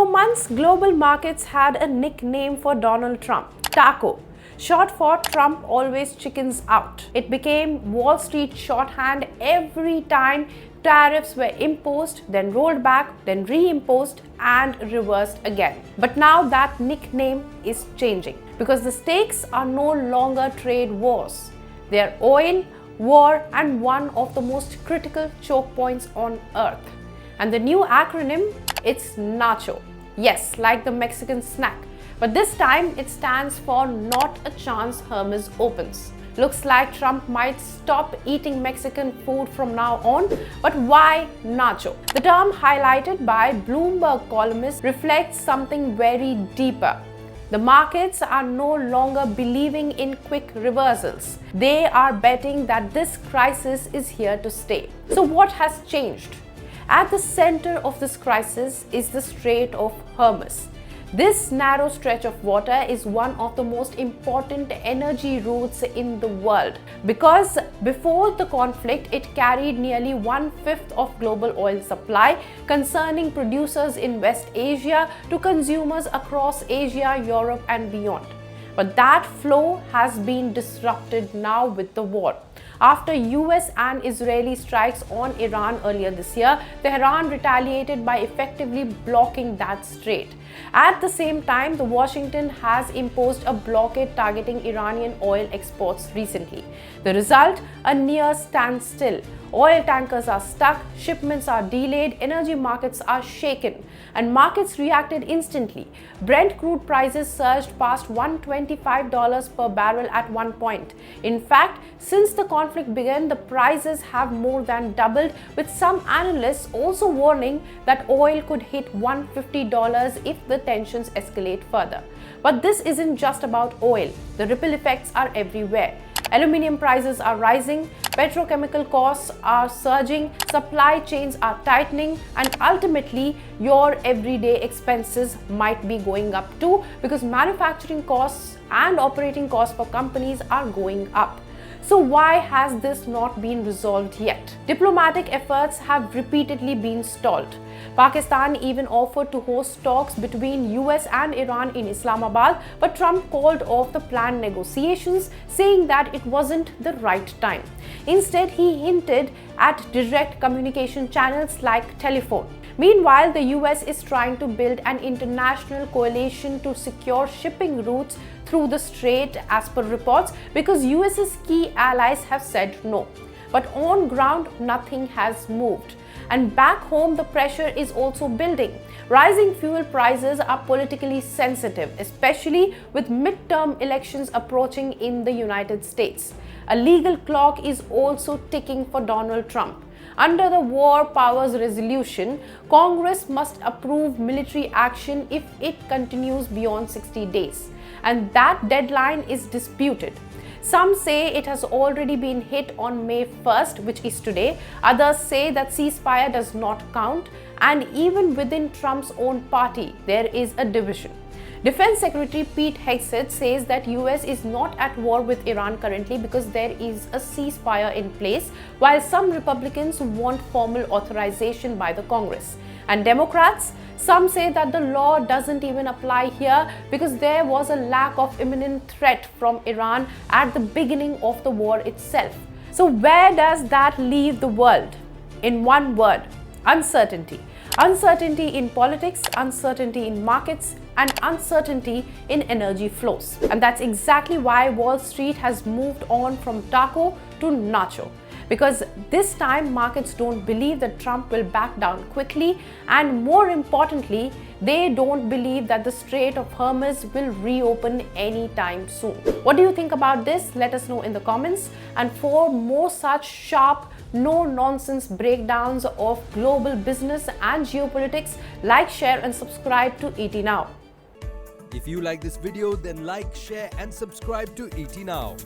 For months, global markets had a nickname for Donald Trump, TACO, short for Trump always chickens out. It became Wall Street shorthand every time tariffs were imposed, then rolled back, then reimposed and reversed again. But now that nickname is changing because the stakes are no longer trade wars. They are oil, war and one of the most critical choke points on earth. And the new acronym, it's NACHO. Yes, like the Mexican snack. But this time it stands for Not a Chance Hormuz Opens. Looks like Trump might stop eating Mexican food from now on. But why nacho? The term highlighted by Bloomberg columnist reflects something very deeper. The markets are no longer believing in quick reversals. They are betting that this crisis is here to stay. So what has changed? At the center of this crisis is the Strait of Hormuz. This narrow stretch of water is one of the most important energy routes in the world because before the conflict, it carried nearly 1/5 of global oil supply, concerning producers in West Asia to consumers across Asia, Europe and beyond. But that flow has been disrupted now with the war. After US and Israeli strikes on Iran earlier this year, Tehran retaliated by effectively blocking that strait. At the same time, Washington has imposed a blockade targeting Iranian oil exports recently. The result? A near standstill. Oil tankers are stuck, shipments are delayed, energy markets are shaken, and markets reacted instantly. Brent crude prices surged past $125 per barrel at one point. In fact, since the conflict began, the prices have more than doubled, with some analysts also warning that oil could hit $150 if the tensions escalate further. But this isn't just about oil. The ripple effects are everywhere. Aluminium prices are rising, petrochemical costs are surging, supply chains are tightening, and ultimately your everyday expenses might be going up too because manufacturing costs and operating costs for companies are going up. So why has this not been resolved yet? Diplomatic efforts have repeatedly been stalled. Pakistan even offered to host talks between US and Iran in Islamabad, but Trump called off the planned negotiations, saying that it wasn't the right time. Instead, he hinted at direct communication channels like telephone. Meanwhile, the US is trying to build an international coalition to secure shipping routes through the strait as per reports because US's key allies have said no. But on ground, nothing has moved. And back home, the pressure is also building. Rising fuel prices are politically sensitive, especially with midterm elections approaching in the United States. A legal clock is also ticking for Donald Trump. Under the War Powers Resolution, Congress must approve military action if it continues beyond 60 days. And that deadline is disputed. Some say it has already been hit on May 1st, which is today. Others say that ceasefire does not count. And even within Trump's own party, there is a division. Defense Secretary Pete Hegseth says that US is not at war with Iran currently because there is a ceasefire in place, while some Republicans want formal authorization by the Congress. And Democrats, some say that the law doesn't even apply here because there was a lack of imminent threat from Iran at the beginning of the war itself. So where does that leave the world? In one word, uncertainty. Uncertainty in politics, uncertainty in markets, and uncertainty in energy flows. And that's exactly why Wall Street has moved on from taco to nacho. Because this time markets don't believe that Trump will back down quickly, and more importantly, they don't believe that the Strait of Hormuz will reopen anytime soon. What do you think about this? Let us know in the comments. And for more such sharp, no-nonsense breakdowns of global business and geopolitics, like, share and subscribe to ET Now. If you like this video, then like, share and subscribe to ET Now.